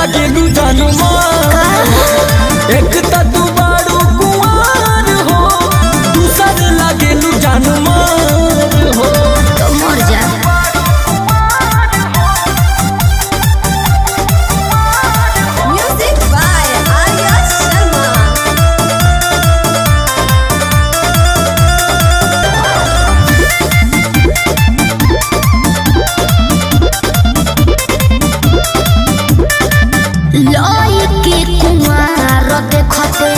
लागेलू जानुमा एक त तू बारू कुंवार हो दूसर लागेलू जानुमा हो तो मर जा। Music by Arya Sharma. लई के कुंवार देखते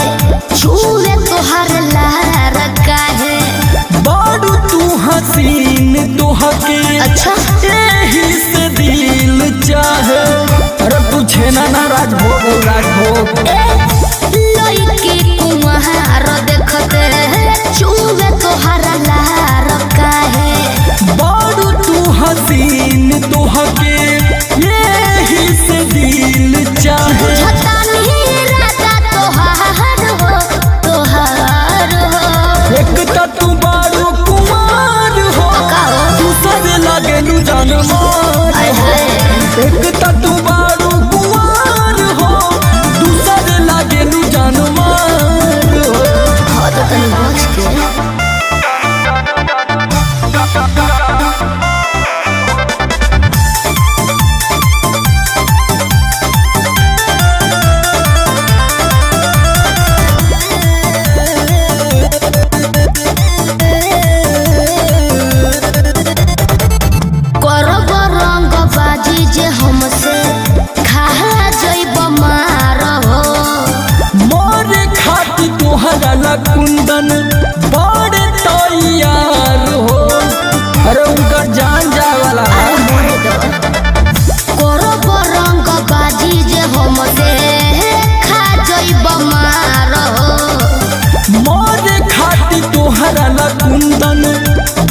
छूले तोहर लार काहे बारू तू हसीन तोहके अच्छा यही से दिल चाहे अरे तू छेना ना राजभोग राजभोग लई के कुंवार देखते छूले तोहर लार काहे बारू तू हसीन तोहके यही से दिल चाहे झटा नहीं राजा तोहार हो एक त तू बारू कुमार हो दूसर लागेलू जानमार हो एक त तू बारू कुमार हो दूसर लागेलू जानमार हो हाँ तो तनी बच के करब रंग बाजी जे हमसे खा जइब मार हो मोरे खाती तोहरा ला कुंदन बड़े तैयार हो अरे उनका जान जाए वाला है करब रंग बाजी जे हमसे खा जइब मार हो मोरे खाती तोहरा ला कुंदन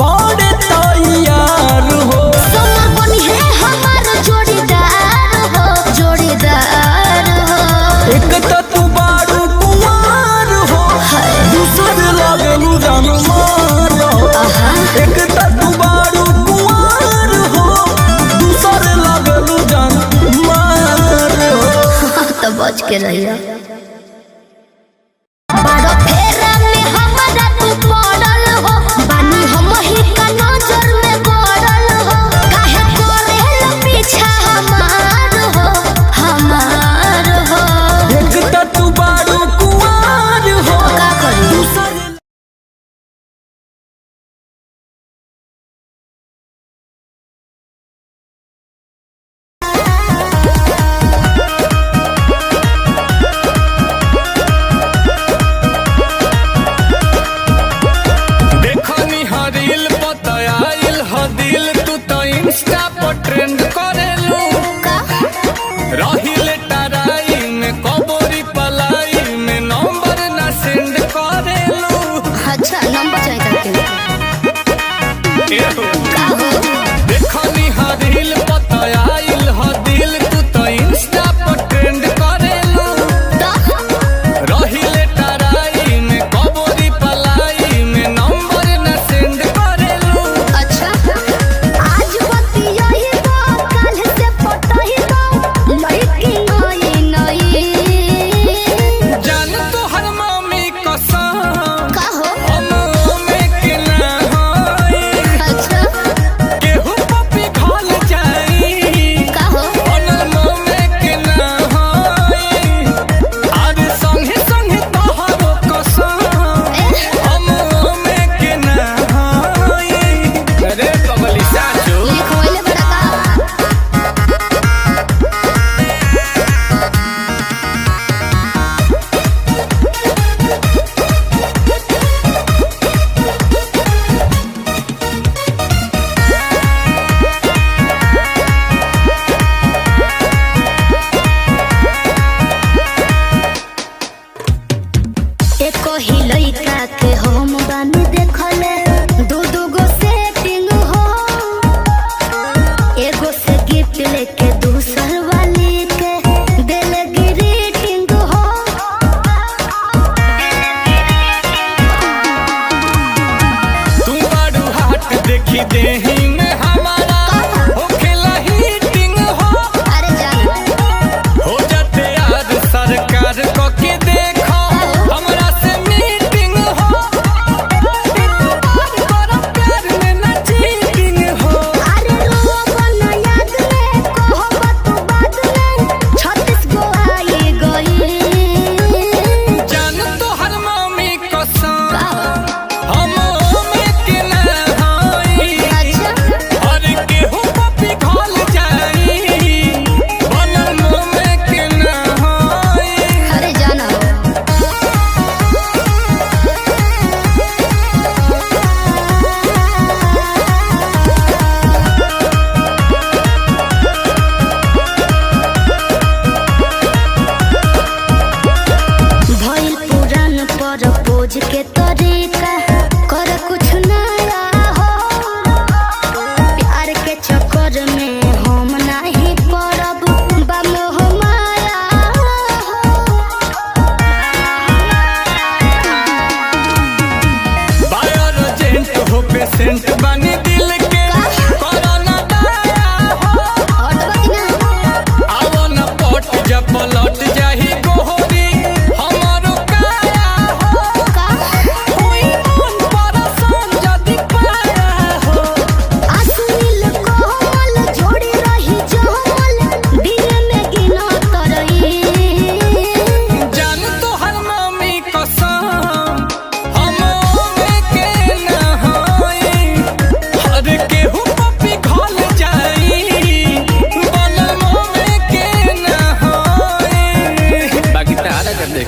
बड़े तैयार हो समर बनी है हमार जोड़ीदार हो एक त तू बारू कुमार हो दूसर लागेलू जानमार हो एक त तू बारू कुमार हो दूसर लागेलू जानमार हो तो बच के रहिया।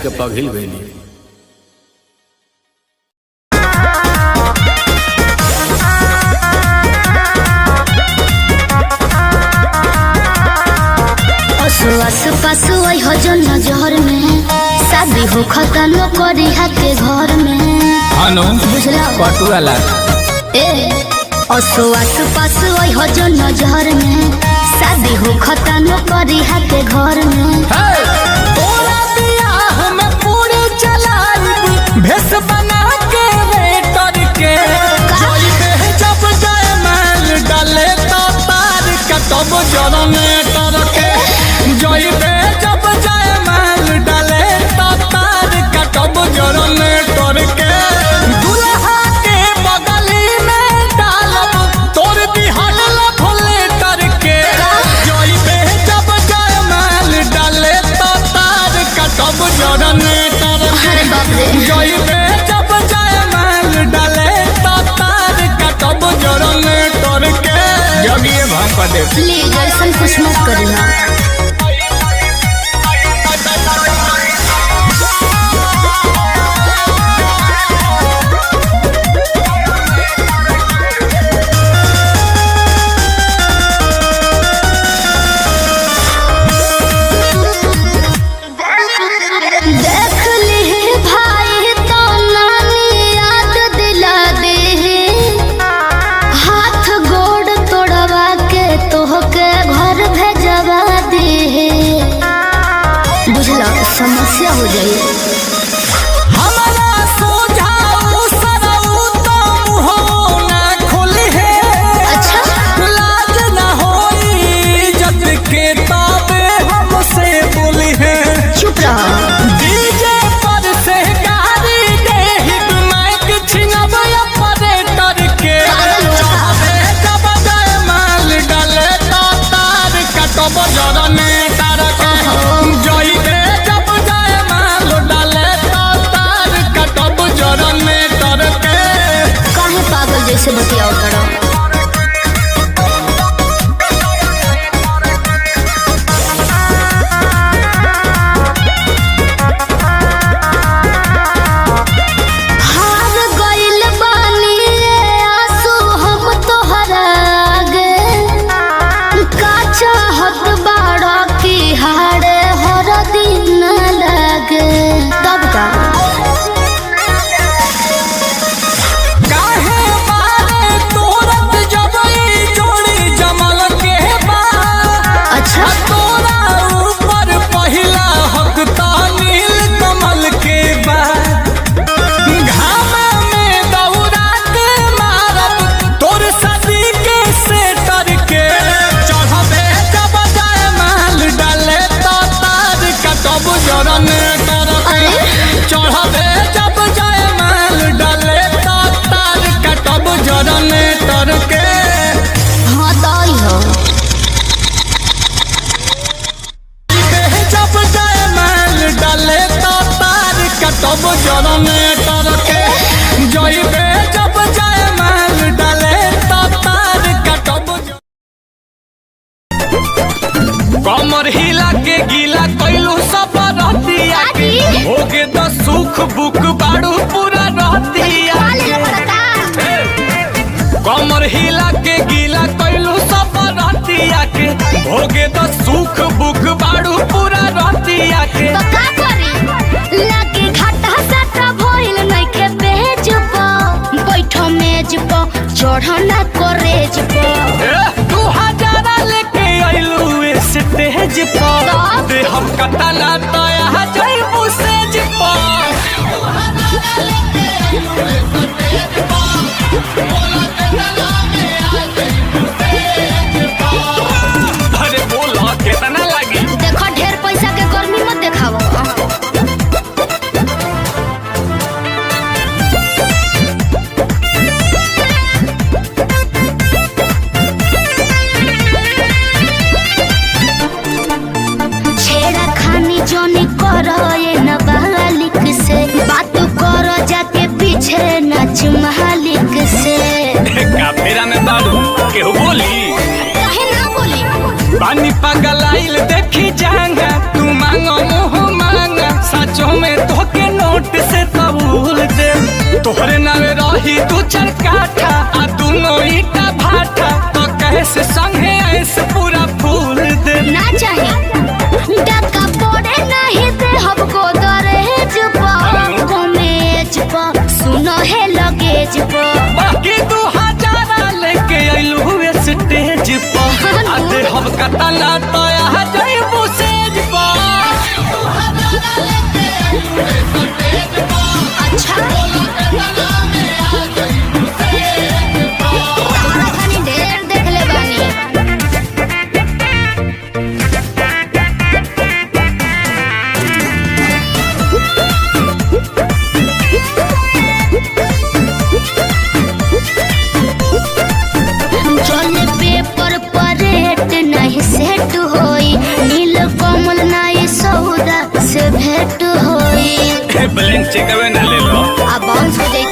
के पघिल गईली। आस पास आई हो जो नजर में शादी हो खतनो करी के घर में हानो बुझला पटुआ ला ए आस पास आई हो जो नजर में शादी हो खतनो करी के घर में तोरा बियाह में पूरी चलाई भेस बना के वेटर के जोई पे जब जाए मैल डाले तो तार कटब जरने तर के जोई पे जब जाए मैल डाले तो तार कटब जरने तर के दुल्हा के बगली में डालब तोर दिहल भोले तर के जोई पे जब जाए मैल डाले तो तार कटब जरने तर अरे बाप रे जोई पे जब जाए मैल डाले तो तार कटब जरने तर के जगिए भाग पा दे। प्लीज ऐसा कुछ मत करना। देख ली भाई तो नानी याद दिला दे हाथ गोड़ तोड़वा के तोहके घर भेजवा दे बुझला समस्या हो जाए हमारा सोझाऊ सरऊ तो मुहो ना खुली है अच्छा लाज ना होई जब के ताबे हमसे बोली है चुप रहा डीजे पर से गाड़ी दे हिट माइक छिनब ऑपरेटर के चाहे जब जाए माल डाले तो तार कटब जरने तार के जोई दे जब जाए माल डाले तो तार कटब जरने तार के काहे पागल जैसे बतियाओ करो हार गइल बानी रे आंसू हम तोहरा आगे का चाहत बाड़ा की हारे हर दिन लागे तब का काहे बारे तोरत जबई जोड़ी जमल के बा अच्छा तोरा ऊपर पहिला हक ता नील कमल के बा घाम में दौड़ा के मारब तोर सदी के सेटर के चढ़बे जब जाए माल डाले तो तार कटब जरने तर के चढ़बे जब जाए माल डाले तो तार कटब जरने तर के हाँ दाई हो जब जाए मैल डाले तो तार कटब जरने तर के जोई पे जब जाए मैल डाले तो तार कटब कमर हिला के गीला कैलू सब रहतिया के होगे तो सुख बुक बाड़ू पूरा रहतिया कमर हिला के गीला कैलू सब रहतिया के होगे तो सुख बुक बाड़ू पूरा रहतिया के तो का करी लागे घाटा साटा भइल नइखे पेज प बैठो मेज प चढ़ना करेज प 2000 लेके आइलू स्टेज पर दे हम कतला तया जइबू सेज पर अरे बोला कितना लगी देखो ढेर पैसा के गर्मी मत देखावो छेड़ा खानी जोनी करो ये नाबालिग से बात करो जाके पीछे नाच मालिक से काफेरा में बाड़ू केहू बोली काहे ना बोली पानी पगलाइल देखी जांगा तू मांगो मुँह मांगा सच साचो में तोके नोट से तबूल दे तोहरे नावे रही तू चरकाठा आ दोनों ईटा भाटा तो कैसे संगे ऐसे पूरा फूल दे ना चाहे डका पड़े नहीं दे हमको दरहेज पर कमेज पर सुनो है लगेज पर बाकी 2000 लेके आइलू हुए स्टेज पर आधे हम कतला तो आ जाइबू सेज पर अच्छा खानी ढेर देख ले बानी चले पेपर पर रेट नहीं सेट होई नील कमल नहीं सौदा से भेंट होई ब्लैंक चेक ना ले लो अब बाउंस हो जाई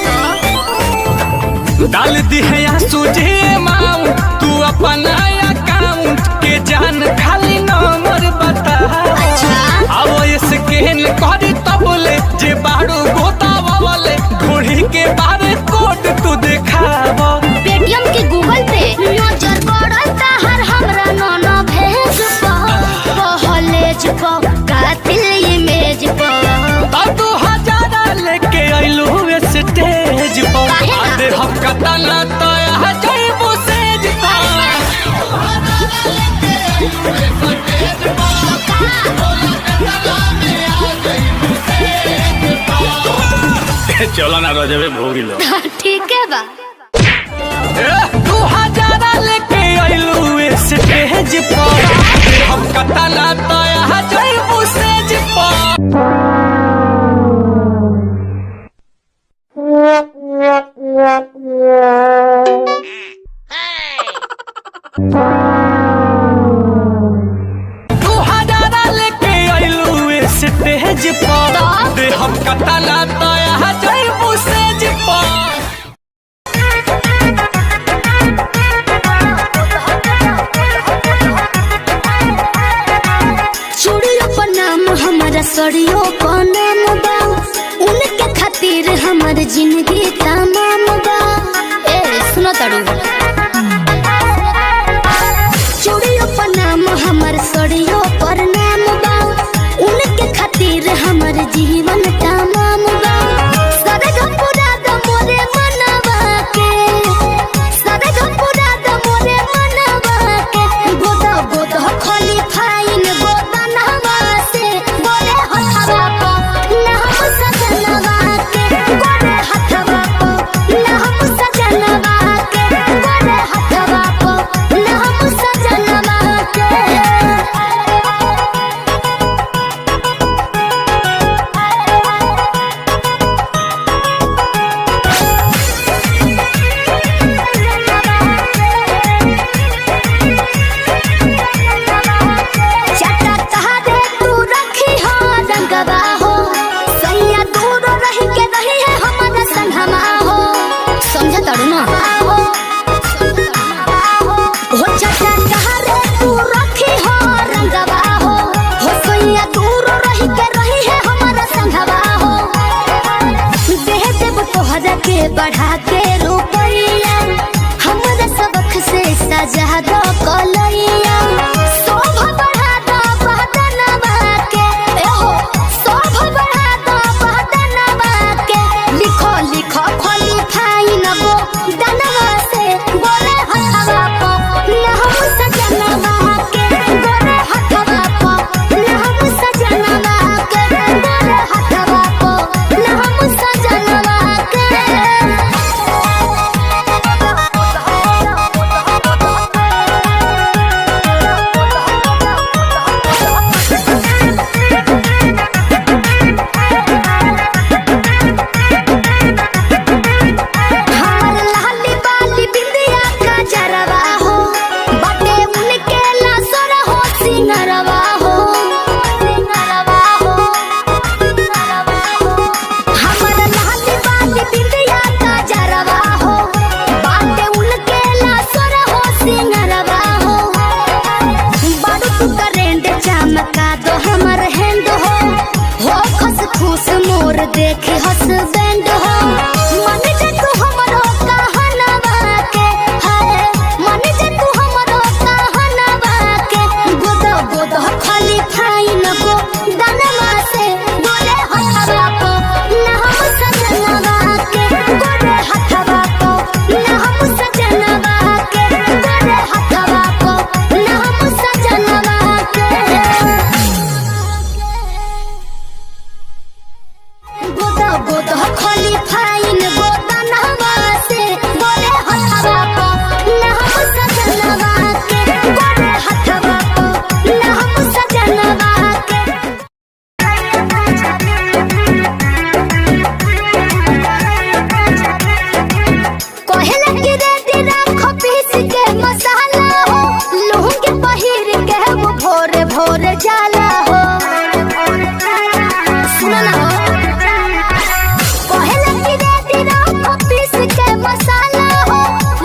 तो डाल दी है या सूझे अमाउंट तू अपना अकाउंट के जान खाली नंबर बता अच्छा अब स्कैन करी तब ले जे बारू गोतावा वाले घोड़ी के बारे कोड तू दिखाव पेटीएम के गूगल पे नजर पड़ता हर हमरा नोनो भेज पहलेज पर कातिल इमेज पर तब 2000 लेके आइलू स्टेज पर आधे हम कतला तो आ जाइबू सेज चलो ना रजबे भोगी लो ठीक है बा 2000 लेके आइलू स्टेज पर हम कतला तो आ जाइबू सेज पर स्टेज पर दे हम कतला तो आ जाइबू सेज पर चूड़ियों पर नाम हमारा सड़ियों पर नाम बा उनके खातिर हमार जिंदगी तमाम बा ए सुनो तड़ू चूड़ियों पर नाम हमार सड़ियों पर नाम बा उनके खातिर हमार जीवन तमाम बा सरग पूरा द मोरे मनवा के सरग पूरा द मोरे मनवा के गोदा गोदा खाली फाइन गोदा नवा से बोले हथवा को ना हम सजनवा के गोरे हथवा को ना हम सजनवा के गोरे हथवा को ना हम सजनवा के चटा कहारे तू रखी हो रंगवा हो सैया दूर रही के रही है हमारा संगमा हो समझ तड़ू ना हो चटा कहारे तू रखी हो रंगवा हो सैया दूर रही के रही है हमारा संगवा हो देह देव तोहरा के बढ़ा के रुपैया हमारा सबक से सजा दो कलैया शोभा बढ़ा दो बहदनवा के हो शोभा बढ़ा दो बहदनवा के लिखो लिखो खोली फाइन गो दनवा से बोले हथवा को ना हम सजनवा के बोले हथवा को ना हम सजनवा के बोले हथवा को ना हम सजनवा के मोर देखे हसबैंड हो मन जे तू हमरो कहनवा के है मन जे तू हमरो कहनवा के गोद गोद खाली फाइन गो दनवा से बोले हथवा को ना हम सजनवा के गोरे हथवा को ना हम सजनवा के गोरे हथवा को ना हम सजनवा के गोदा गोदा खाली फाइन गोदा नहवा से बोले हथवा को ना हम सजनवा के गोरे हथवा को ना हम सजनवा के कहला कि रेडी राखो पीस के मसाला हो लूह के पहिर के वो भोरे भोरे जाला हो सुना ना हो कहला कि रेडी राखो पीस के मसाला हो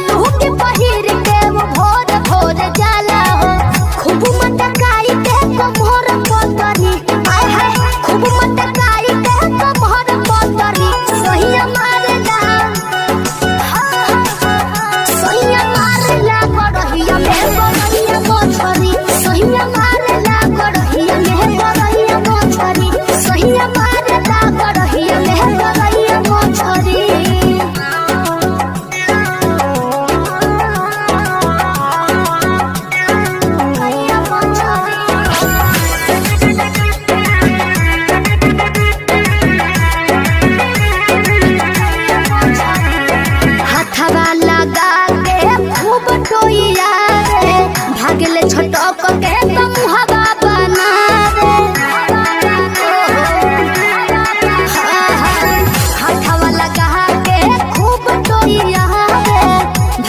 लूह के पहिर के वो भोरे भोरे जाला हो खूब मटकाई के कमर पतरी आय हाय खूब मटकाई के कमर पतरी सही मारेला सहिया मारेला गड़हिया में गड़हिया मोछरी सहिया मारेला गड़हिया में गड़हिया मोछरी सहिया मारेला गड़हिया में गड़हिया मोछरी हाथवा लगा के खूब टोइया रे भागले छटक के मुहवा बना रे हाथवा लगा के खूब टोइया रे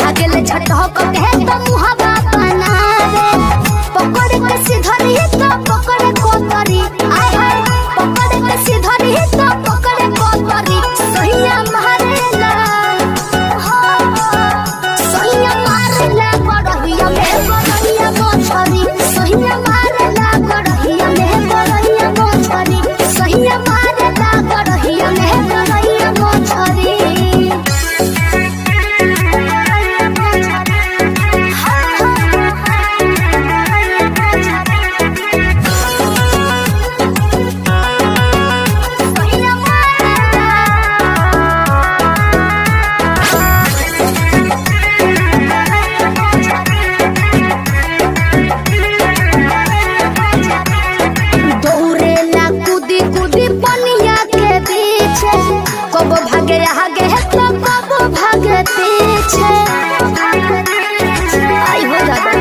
भागले छटक के मुहवा बना रे पकड़ के सिधरी तो पकड़ कोतरी आय हाय पकड़ के सिधरी तो पकड़ कोतरी सहिया मारेला सहिया मारेला गड़हिया में गड़हिया मोछरी सहिया मारेला गड़हिया में गड़हिया मोछरी सहिया मारेला गड़हिया में गड़हिया मोछरी सहिया दौड़ेला कूदी कूदी पनिया के पीछे कब भागे आगे तो कब भागे पीछे आई हो दादा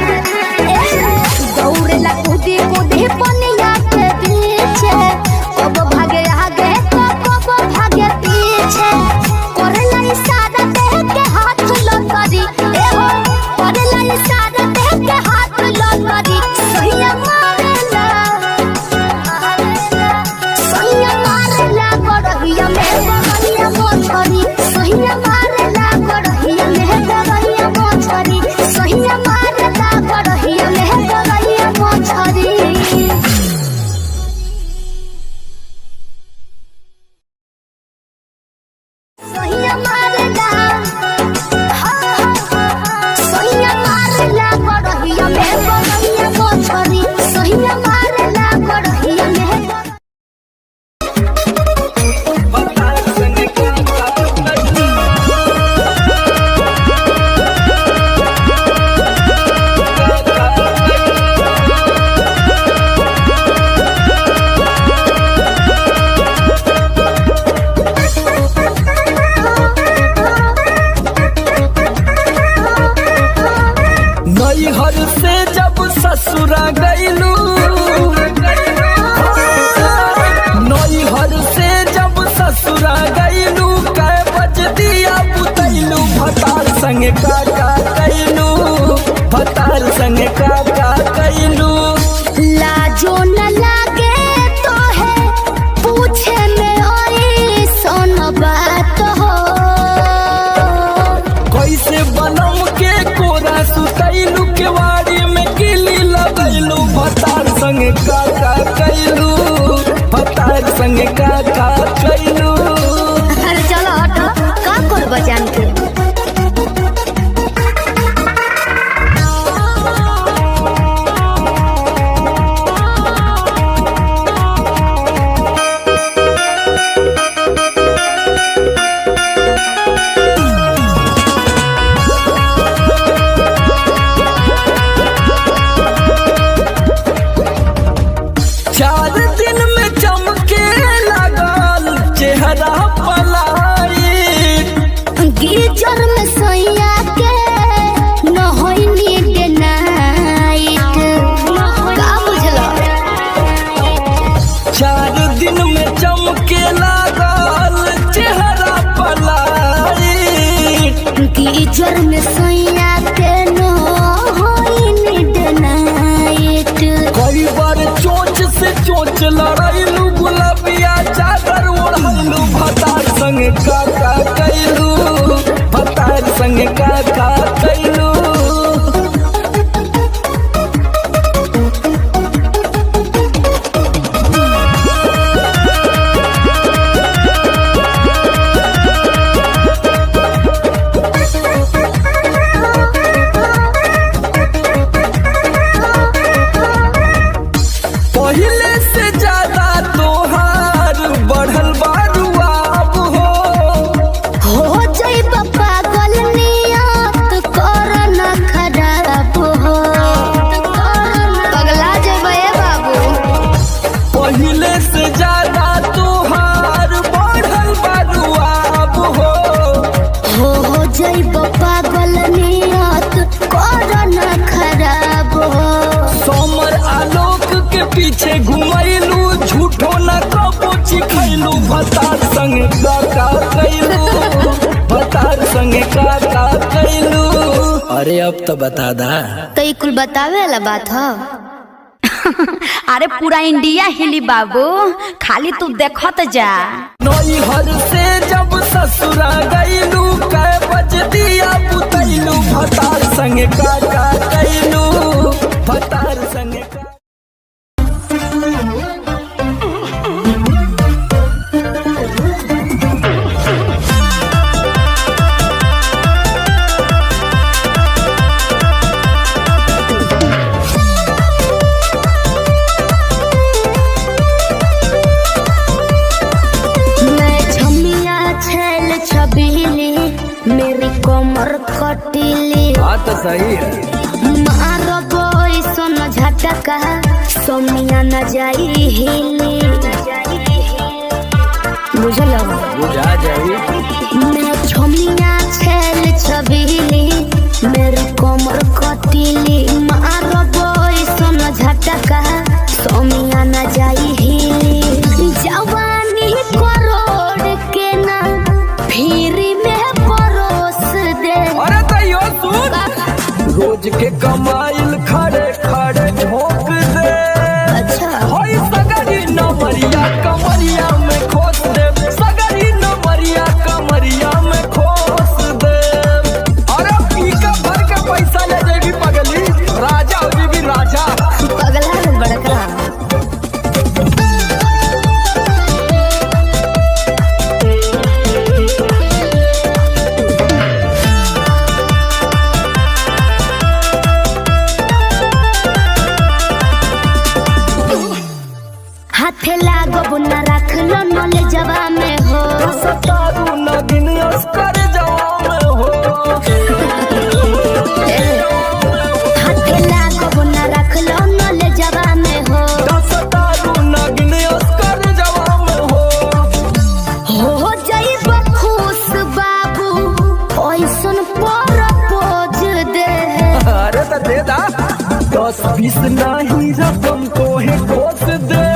दौड़ेला कूदी कूदी पनिया के पीछे कब भागे आगे तो कब भागे पीछे करेला इशारा देह के हाथ लतरी ए हो करेला इशारा देह के हाथ लतरी सहिया मारेला सहिया मारेला गड़हिया में गड़हिया मोछरी सहिया मारेला गड़हिया में गड़हिया मोछरी सहिया मारेला गड़हिया में गड़हिया मोछरी सहिया मारेला सहिया मारेला गड़हिया में गड़हिया मोछरी सहिया मारेला गड़हिया में नैहर से जब ससुरा गईलू 4 दिन में चमके लगल चेहरा पलाई। गीजर में सैया के नहैनी डे नाइट का बुझलो। 4 दिन में चमके लगल चेहरा पलाई। गीजर में सैया के नहैनी डे नाइट। कई बार चोंच से चोंच लड़ाइलू, गुलाबिया चादर ओढ़लू, भतार संग काका कैलू, भतार संग काका कैलू। पहले से ज्यादा तोहार बढ़ल बारुआब हो जाइब पागल नियत कर न खराब हो। पगला जेबे बाबू। पहले से ज्यादा तोहार बढ़ल बारुआब हो जाइब पागल नियत कर न खराब हो। समर आलोक के पीछे घुमैलू, झूठो न कबो चिखैलू, भतार संग काका कैलू, भतार संग काका कैलू। अरे अब तो बता दा। तो ये कुल बतावे वाला बात हो। अरे पूरा इंडिया हिली बाबू, खाली तू देखत जा। नैहर से जब ससुरा गईलू, कै बज दिया बुतैलू, भतार संग काका कैलू, भतार संग काका। मैं छमिया छैल छबीली, मेरी कमर कटीली। बात तो सही है। मारो बोई सोनो झटका, सोमिया न जाई हिली। बुझलो। बुझा जाई। मैं छमिया छैल छबीली, मेरी कमर कटीली। मारो बोई सोनो झटका, सोमिया न जाई हिली। जवानी करोड़ के ना फिरी में परोस दे। अरे तैयो सुन, रोज के कमाइल खड़े खड़े ठोक दे। अच्छा। होई सगरी नमरिया कमरिया में खोस दे, सगरी नमरिया कमरिया में खोस दे। अरे पीका भर के पैसा ले जेबी पगली, राजा हो जेबी राजा। पगला है बड़का। हाथे लागो न रख लो नले जवा में हो। सतारू नगिन अस्कर जवा में हो। हाथे लागो न रख लो नले जवा में हो। सतारू नगिन अस्कर जवा में हो। हो जाइब खुश बाबू, ओइसन पर पोज दे। अरे तो दे दा, 10-20 नहीं रकम को है खोस दे।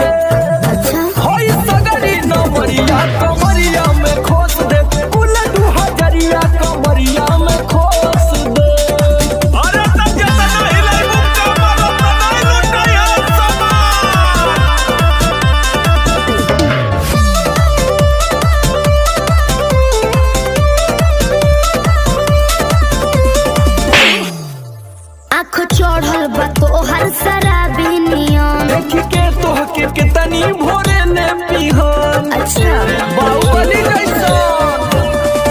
अच्छा। होई सगरी नमरिया कमरिया में खोस दे, कुल 2000 कमरिया में खोस दे। अरे तब जतना हिलाई मुक्का मारो तनाई लुटाई है आँख चढ़ल बा तोहर शराबी नियम। देख के तोहके कितनी भोरे ने पिहन। अच्छा। बाहुबली जैसा।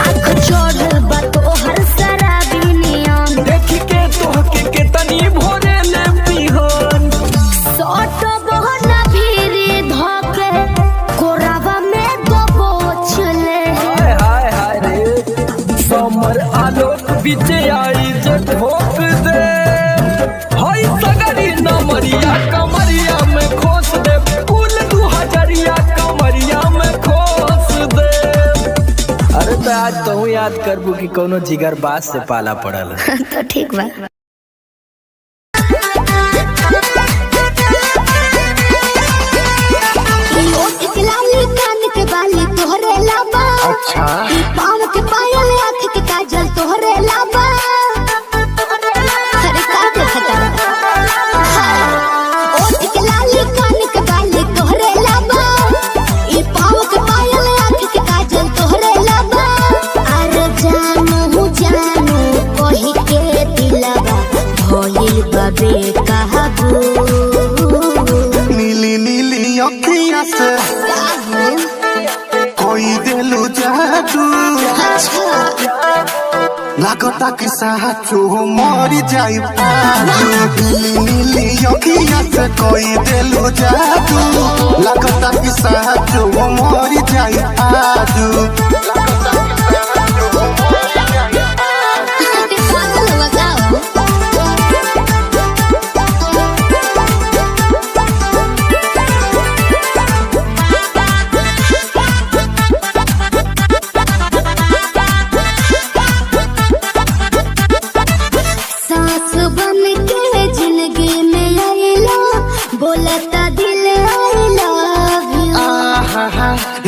आँख चढ़ल बा तोहर शराबी नियम। देख के तोहके कितनी भोरे ने पिहन। सट बहना भीरी धके, कोरावा में दबोच ले। हाय हाय हाय रे, समर आलोक बीचे आई जे ठोक दे। हाय सगरी नमरिया कमरिया में खोस दे। याद करबू कि कोनो जिगर बात से पाला पड़ल। तो ठीक बा। अच्छा पाँव के पायल आँख के काजल तोहरे लाबा। अरे का देखता ओठ के लाली कान के बाली तोहरे लाबा। ई पाँव के पायल आँख के काजल तोहरे लाबा। अरे जानू जानू कही के दिलवा भइल बबे कहबू। नीली नीली अखियाँ से कोई दिलु जादू। लागता कि साचो मर जाई पादू। नीली नीली अखियाँ से कोई दिलु जादू। लागता कि साचो मर जाई पादू।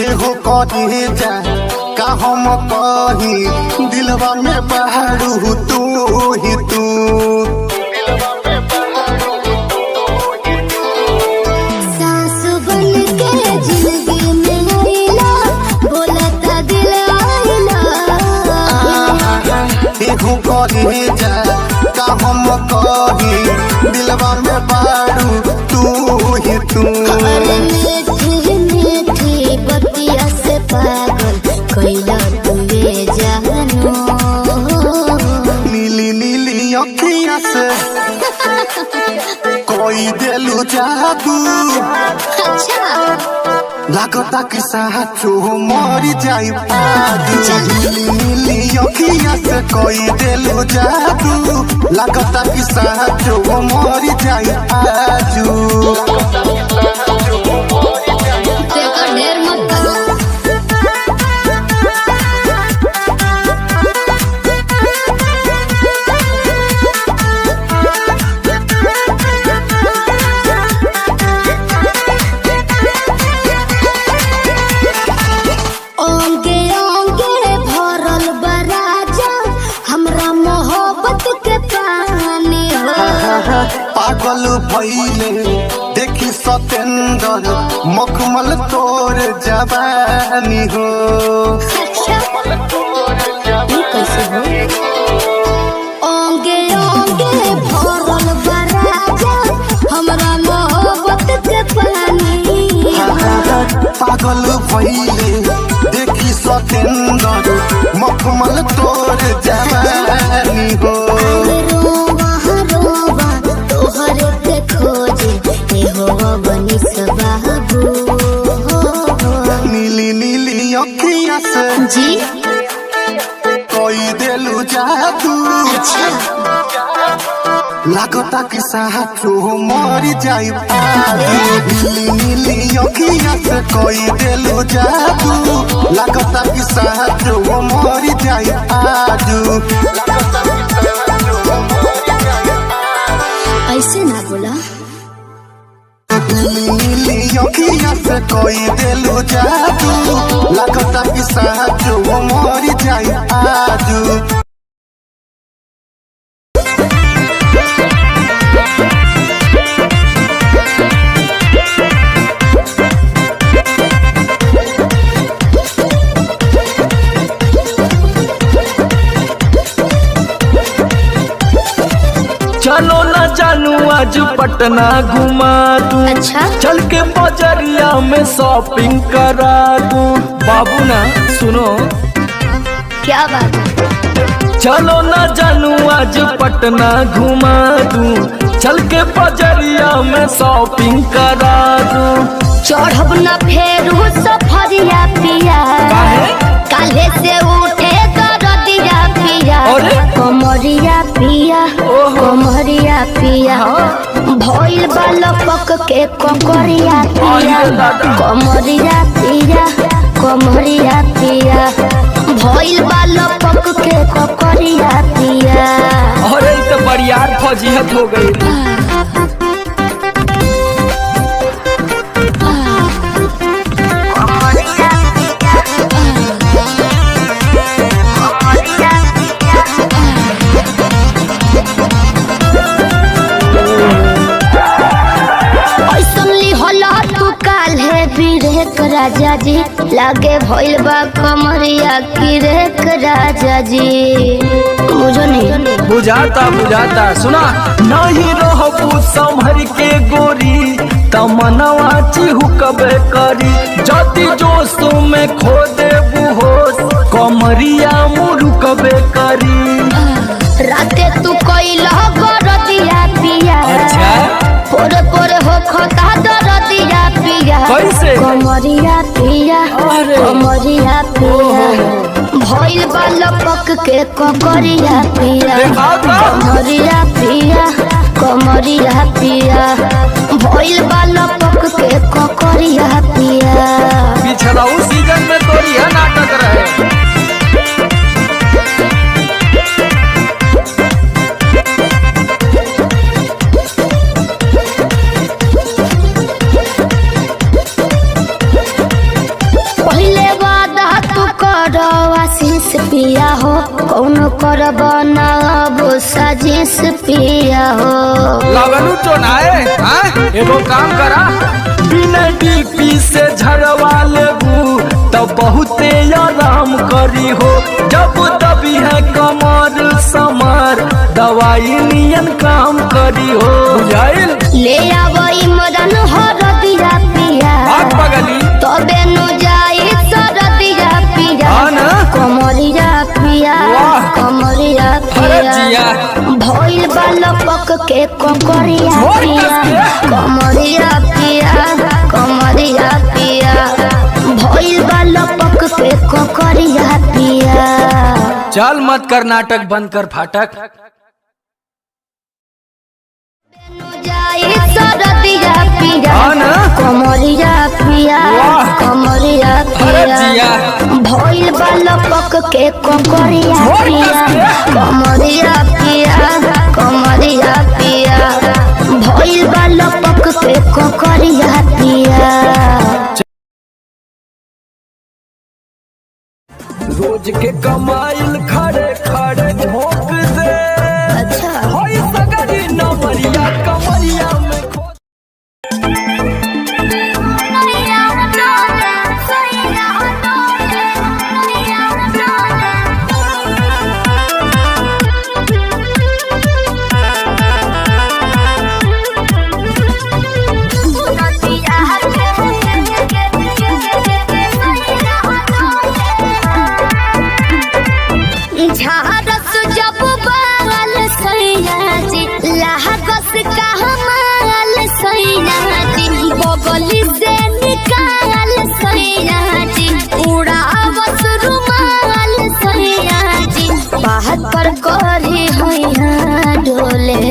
एहो कही जा का हम कही दिलवा में बहारू तू ही तू। सास बन के जिंदगी में आइला बोलता दिल आइला। एहो कही जा का हम कही दिलवा में बहारू तू ही तू। बतिया से पागल कैला तुए जानू। नीली नीली अखियाँ से कोई दिलु जादू। अच्छा लागता कि साचो मर जाई पादू। नीली नीली अखियाँ से कोई दिलु जादू। लागता कि साचो मर जाई पादू। ढेर मत ओंगे ओंगे भरल बराजा हमरा मोहब्बत के पानी हो। पागल भइले देखी सतेंदर मखमल तोर जवानी हो। ये कैसे हो? ओंगे ओंगे भरल बराजा हमरा मोहब्बत के पानी हो। पागल भइले देखी सतेंदर मखमल तोर जवानी हो। रोवा रोवा तोहरे के खोजे ए हो बनी सबाबू। नीली नीली अखियाँ से जी कोई दिलु जादू। अच्छा लागता कि साचो मर जाई पादू। नीली नीली अखियाँ से कोई दिलु जादू। लागता कि साचो मर जाई पादू। ऐसे ना बोला। नीली नीली अखियाँ से कोई दिलु जादू। लागता कि साचो मर जाई पादू। चलो ना जानू आज पटना घुमा दूं। अच्छा चल के बजरिया में शॉपिंग करा दूं। बाबू ना सुनो क्या बात है? चलो ना जानू आज पटना घुमा दूं। चल के बजरिया में शॉपिंग करा दूं। चढ़ब न फेरू सफरिया पिया। काले से उठे दरदिया पिया। कमरिया पिया कमरिया पिया। भइल बालपक के ककरिया पिया। कमरिया पिया कमरिया पिया। भइल बालपक पक के ककरिया पिया। अरे तो बरियार फौजियत हो गई। राजा जी लागे भइल बा कमरिया की रेख राजा जी। बुझो नहीं बुझाता सुना नहीं रहबू संभर के गोरी तमनवा चिहुकबे करी जति जोश में खो देबू होश कमरिया मुरुकबे करी। राते तू कइला गरदिया पिया। अच्छा पोरे पोरे हो खता दरदिया पिया। कैसे कमरिया पिया कमरिया पिया भइल बा लपक के ककरिया पिया। कमरिया पिया कमरिया पिया भइल बा लपक के ककरिया पिया। पिछला सीजन में तो यह नाटक रहे। आशीष पिया हो कौन करब ना अब साजिश पिया हो। लगनू चोनाए एगो काम करा बिना डीपी से झरवा लेबू तब बहुते आराम करी हो जब दबी है कमर समर दवाई नियन काम करी हो। बुझाइल ले आवई मदन हरदिया पिया पगली तबे नु जाई सरदिया पिया। कमरिया पिया कमरिया पिया भइल बा लपक के ककरिया पिया। कमरिया पिया कमरिया पिया भइल बा लपक के ककरिया पिया। चल मत कर नाटक बंद कर फाटक। सरदिया पिया कमरिया पिया कमरिया पिया भइल बा लपक के ककरिया पिया। कमरिया पिया कमरिया पिया भइल बा लपक के ककरिया पिया। रोज के कमाइल खड़े खड़े ठोक दे। अच्छा होई सगरी नमरिया कमरिया में झारस जब बाल सैया जी लागस का हमाल सैया जी बगली से निकाल सैया जी उड़ावस रुमाल सैया जी बात पर करी हैया डोले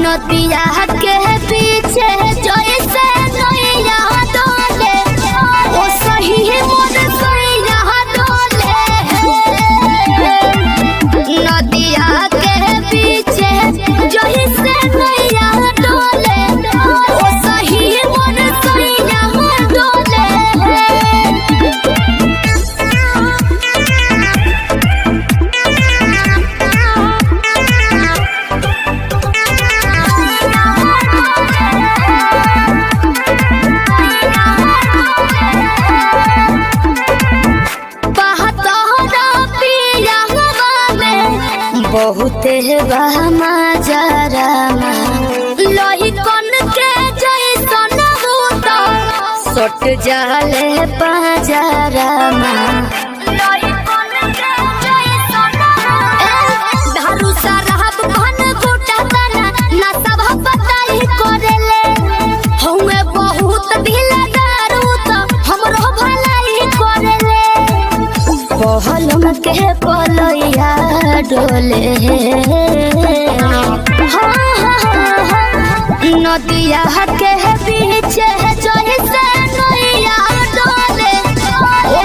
नदिया के पीछे जैसे नैया डोले ओ सही मोर सैया डोले। नदिया के पीछे जैसे नैया डोले ओ सही मोर सैया डोले। बहुते बहमा जरामा लोही कन के जैसन होता सट जाले पाजरामा। लोही कन के जैसन धारू साराब घन गोटा तना ना सब बताई करेले हउए बहुत ढीला दारू तो हमरो भलाई करेले। पहलम के पलैया डोले नदिया के पीछे जैसे नैया डोले ओ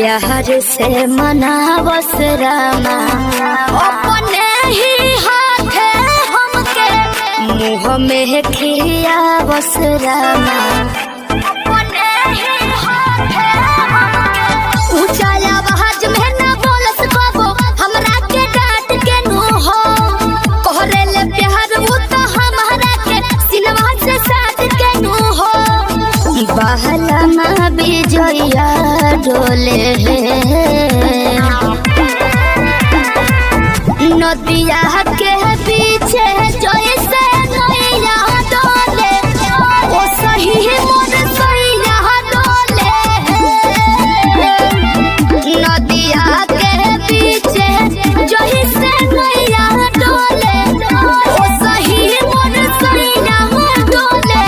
प्यार से मनावस रामा अपने ही हाथे हमके मुँह में खियावस रामा अपने ही हाथे हमके ऊंचा आवाज में ना बोलस बाबू हमरा के डांट के नु हो कोहरे ले प्यार वो तो हमारा के सिनवा से साथ के नु हो बहला माँ बिजया डोले नदिया के पीछे जैसे नैया डोले ओ सही मोर सैया डोले नदिया के पीछे जैसे नैया डोले ओ सही मोर सैया डोले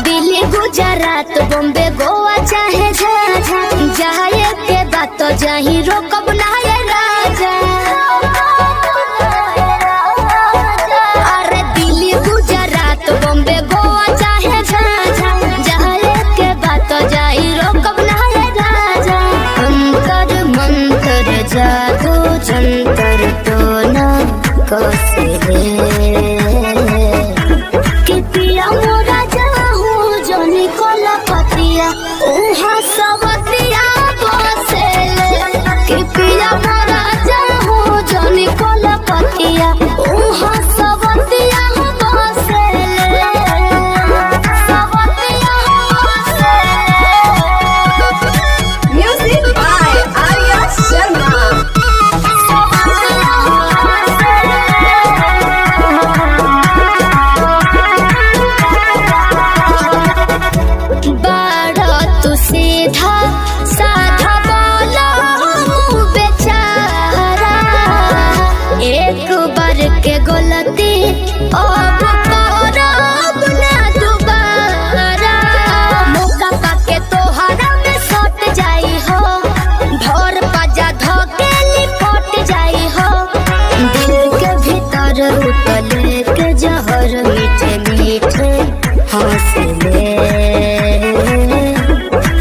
दिल्ली गुजरात बॉम्बे गोवा चाहे जाए के बात तो जाही रोकब ना ये राजा अरे दिल्ली गुजरात बॉम्बे गोवा चाहे जाए के बात तो जाही रोकब ना ये राजा अंतर मंतर जादू जंतर तो ना कसे कि पिया मोरा जाहू जोनी कोला पतिया उहा सवतिया बसेले कि पिया मोरा जाहू जोनी कोला पतिया उहा सवतिया बसेले सवतिया बसेले म्यूजिक बाय आर्या शर्मा बाड़ा तू सीधा साधा बोला बेचारा एक बार के गलती अब करब ना दोबारा मौका पाके तोहरा में सट जाई हो भोर पाजा धोके लिपट जाई हो दिल के भीतर उतले के जहर मीठे मीठे हंसले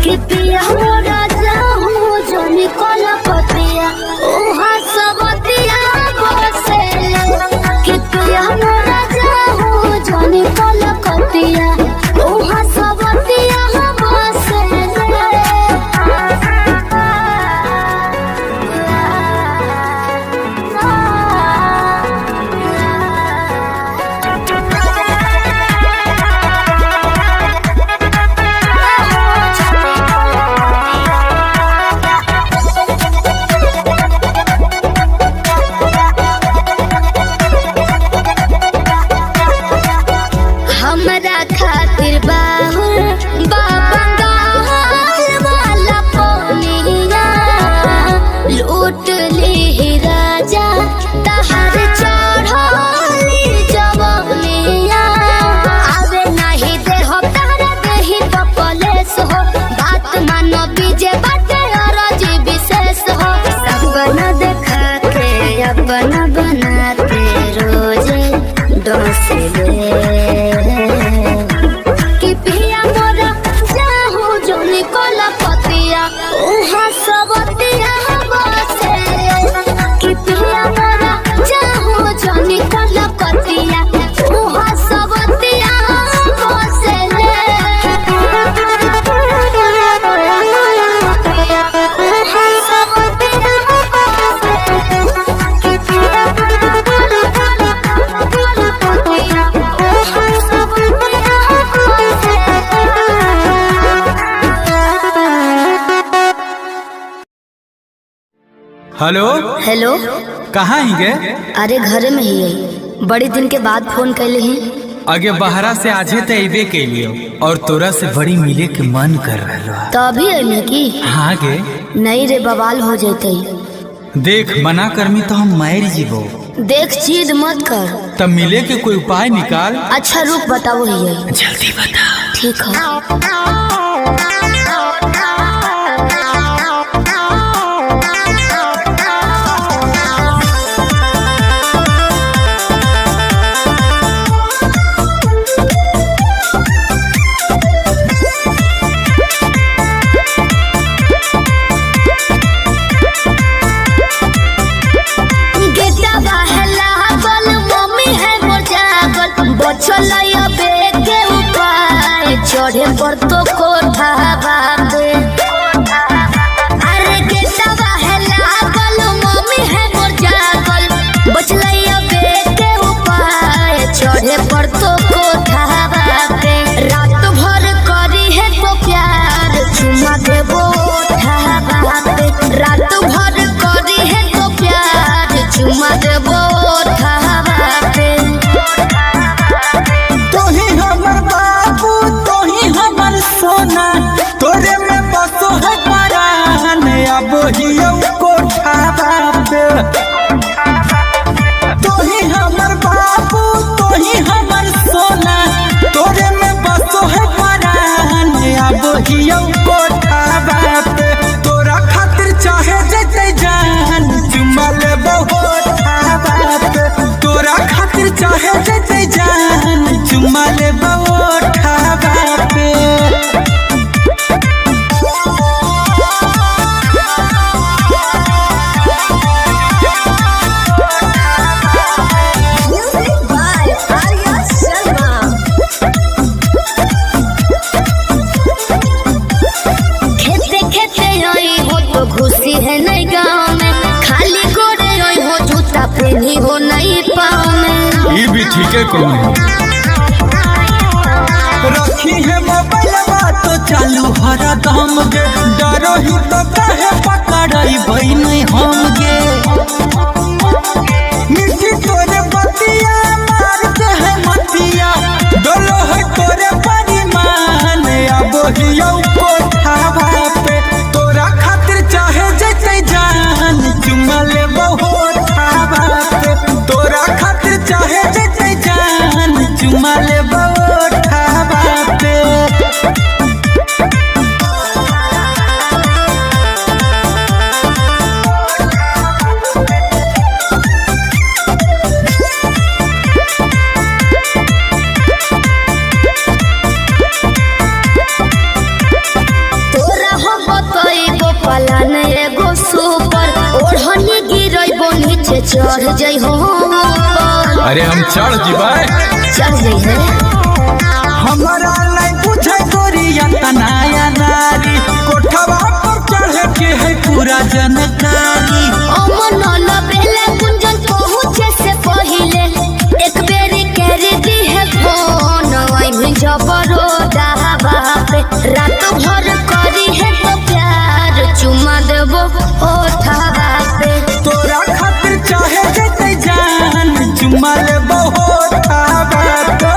कि पिया मोरा जाहू जोनी कोला पतिया उहा सबतिया बसेले कि पिया मोरा जाहू जोनी कोला पतिया उहा सबतिया हमरा खातिर बाहुर बाबा गाल वाला पोनिया लूट ली राजा तहर चढ़ली जवनिया आवे नहीं दे हो तारा देही तो पलेस हो बात मानो बीजे बाटे और जी विशेष हो सपना देखा के अपना बना के रोजे डोसले कि पिया मोरा जाहू जोनी कोला पतिया उहा सबतिया बसेले कि पिया मोरा जाहू जोनी कोला पतिया उहा सबतिया बसेले हेलो हेलो कहाँ ही गे? अरे घरे में ही है बड़ी दिन के बाद फोन कैले हैं आगे बहरा से आजे तो अबे के लिए और तोरा से बड़ी मिले के मन कर रहा तो अभी है की हाँ गे नहीं रे बवाल हो जाते देख मना करमी तो हम मार जीवो। देख जिद मत कर। तब मिले के कोई उपाय निकाल। अच्छा रुक बताओ ये। जल्दी बता। ठीक है। चढ़े पर तो कोठा बाबे अरे गेटवा है लागल मम्मी है मोर जागल बचलैया बेटे उपाय चढ़े पर तो कोठा बाबे रात भर करी है तो प्यार चुमा देबो ओठा बाबे रात भर करी है तो प्यार चुमा देबो ओठा बाबे सोना तोरे में बसो है परान अब हियो कोठा बाबे तोही हमर बाबू तोही हमर सोना तोरे में बसो है परान अब हियो कोठा बाबे तोरा खातिर चाहे जते जान चुमा लेबो ओठा बाबे तोरा खातिर चाहे जते जान चुमा लेबो ओठा बाबे खुशी है नहीं गाँव में खाली गोरे रोई हो जूता पहनी हो नहीं पाँव में ये भी ठीक है कौन रखी है मोबाइल तो चालू हरा दम गे डरो ही तो कहे पकड़ाई भाई नहीं हम गे मिठी तोरे बतिया मार के है मतिया डोलो है तोरे परिमान अब हियो कोठा पे तोरा खातिर चाहे जते जान चुमा लेबो ओठा बाबे तोरा खातिर चाहे जते जान चुमा लेबो ओठा बाबे चढ़ जाइ हो अरे हम चढ़ जीवाए चढ़ जाइ है हमारा लाई बुझे गोरिया तनाया नारी कोठवा पर चढ़े के है पूरा जानकारी अमन लबेले कुंजन पहुंचे से पहिले एक बेरी कर दी है फोन आई में जबरो दावा पे रात भर करी है तो प्यार चुमा देबो ओठा पे तोरा खातिर चाहे जते जान चुमा लेबो ओठा बाबे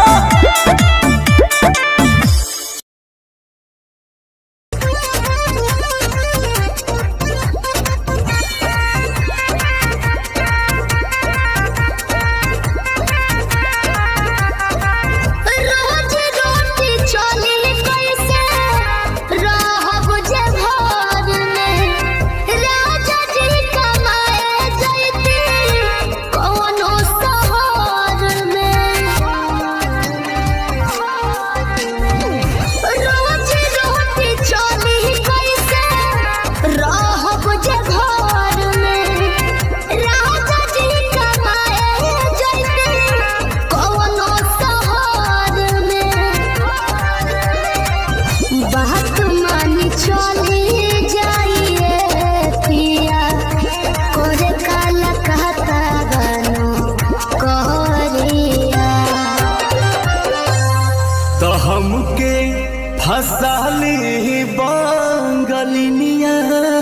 हसाली बांगलिनिया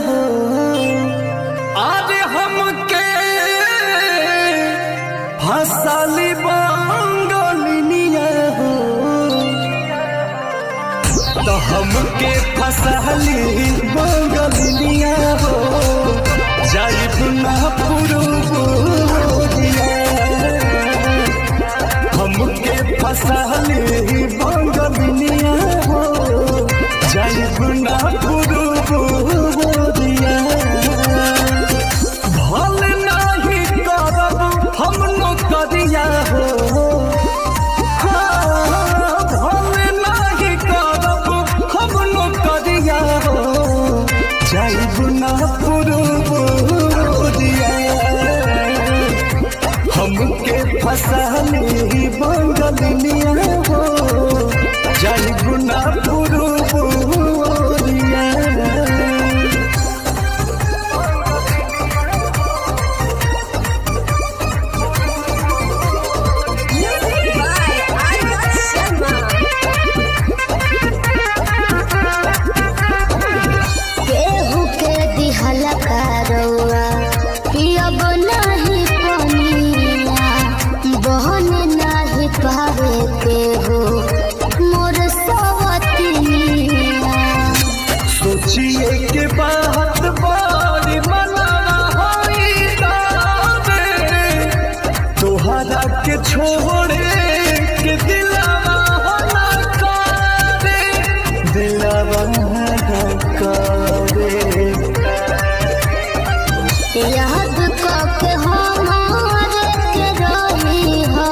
हो अरे हमके हसाली बांगलिनिया हो तो हमके फसाली बांगलिनिया हो जाई ना पुरुबुरिया हमके फसाली बंगलिनिया हो जाइब ना पुरुबुरिया भल नहीं करब हम नौकरिया हो भल नहीं करब हम नौकरिया हो जाइब ना पुरुबुरिया हमके फसाली बंगलिनिया हो जाइब ना पुरुबुरिया केहू के दिहल करौआ पियब नाही पनिया बहन नाही पावे केहू मोर सवतिया सोचिए के बात बारी मना होई तावे तोहरा के छोड़े के दिलावा होला करे दिलावा होला करे याद करके हमारे के रही हो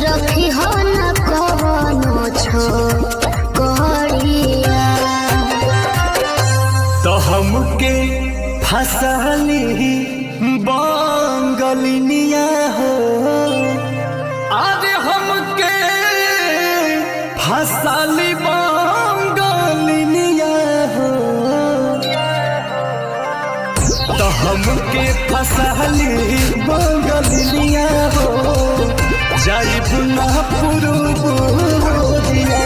रखी हो न कवनो छोकरिया तो हमके फसाली बंगलिनिया हो अरे हमके फसाली बंगलिनिया हो तो हमके फसाली बंगलिनिया हो जाइब ना पुरुबुरिया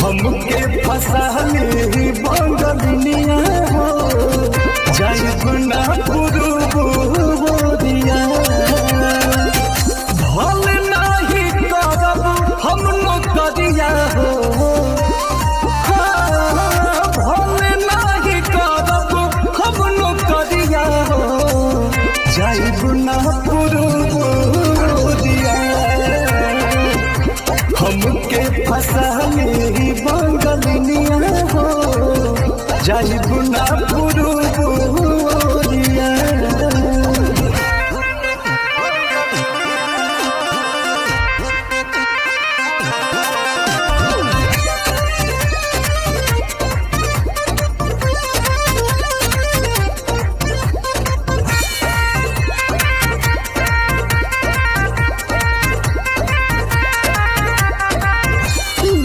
हमके फसाली बंगलिनिया हो जाइब ना पुरुबुरिया भल नहीं करब हम नौकरिया हो भल नहीं करब हम नौकरिया हो जाइब ना पुरुबुरिया हमके फसाली बंगलिनिया हो जाइब ना पुरुबुरिया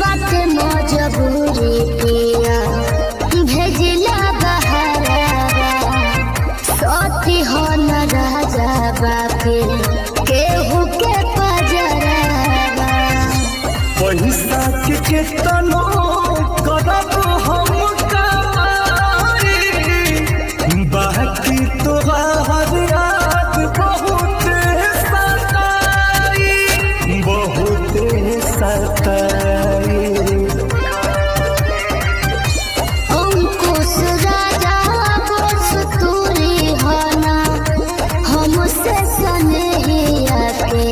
बात मजबूरी पिया भेजिला बहरावा सती हो न राजा बापे केहू के पजरावा पैसा के केतनो करब हम कमाई बाकी तोहार याद बहुत सताई अंकुश राजा बस तूरी होना हमसे सनेहिया के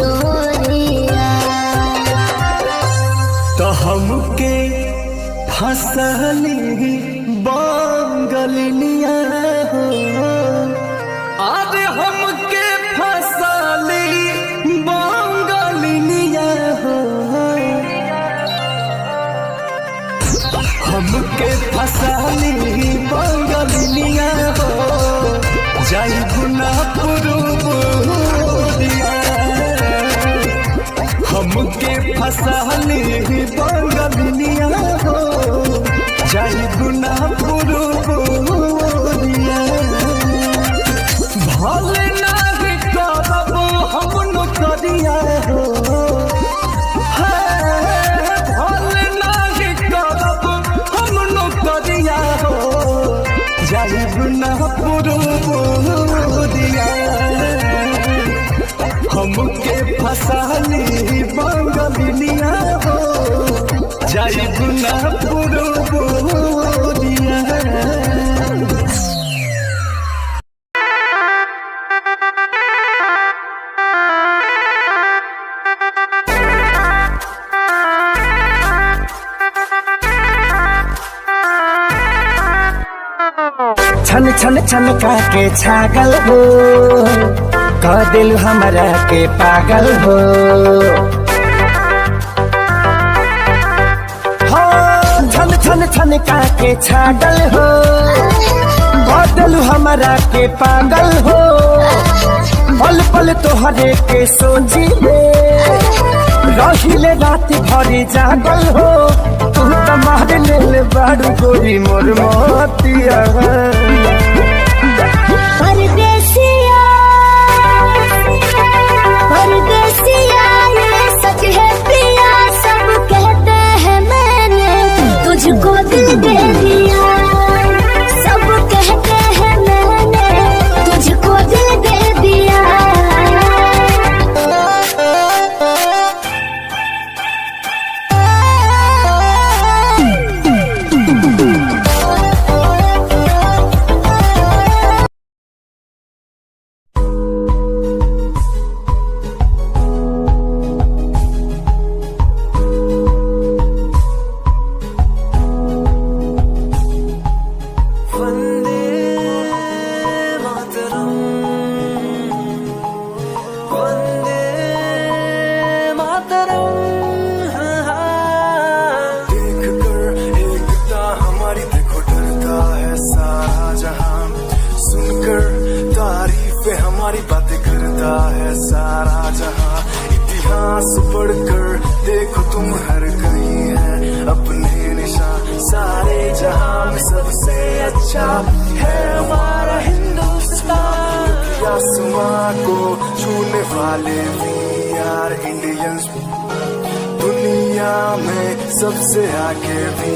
डोरिया तो हमके फसली बंगलिनिया हो अरे हमके फसली बंगलिनिया हो हमके फसली बंगलिनिया हो जाइब ना पुरुबुरिया हमके फसाली बंगलिनिया हो जाइब ना पुरुबुरिया भल नहीं करब हम नौकरिया हो भल नहीं करब हम नौकरिया हो जाइब ना पुरुबुरिया हमके फसाली बंगलिनिया हो जाइब ना पुरुबुरिया छन छन छन के छागल हो, कह दिल हमरा के पागल हो। छन छन छन के छागल हो, कह दिल हमरा के पागल हो। पल पल तोहरे के सोची में रहिले रात भरी जागल हो। तू तो मार ले बारू गोरी मोर मोतिया। परदेसिया परदेसिया ये सच है पिया, सब कहते हैं मैंने तुझको दिल दे दिया। सब कहते हैं मैंने तुझको दिल दे दिया। हमारी बातें करता है सारा जहां, इतिहास पढ़कर देखो तुम हर कहीं है अपने निशान। सारे जहां में सबसे अच्छा है हमारा हिंदुस्तान। आसमां को छूने वाले वी आर इंडियंस, दुनिया में सबसे आगे वी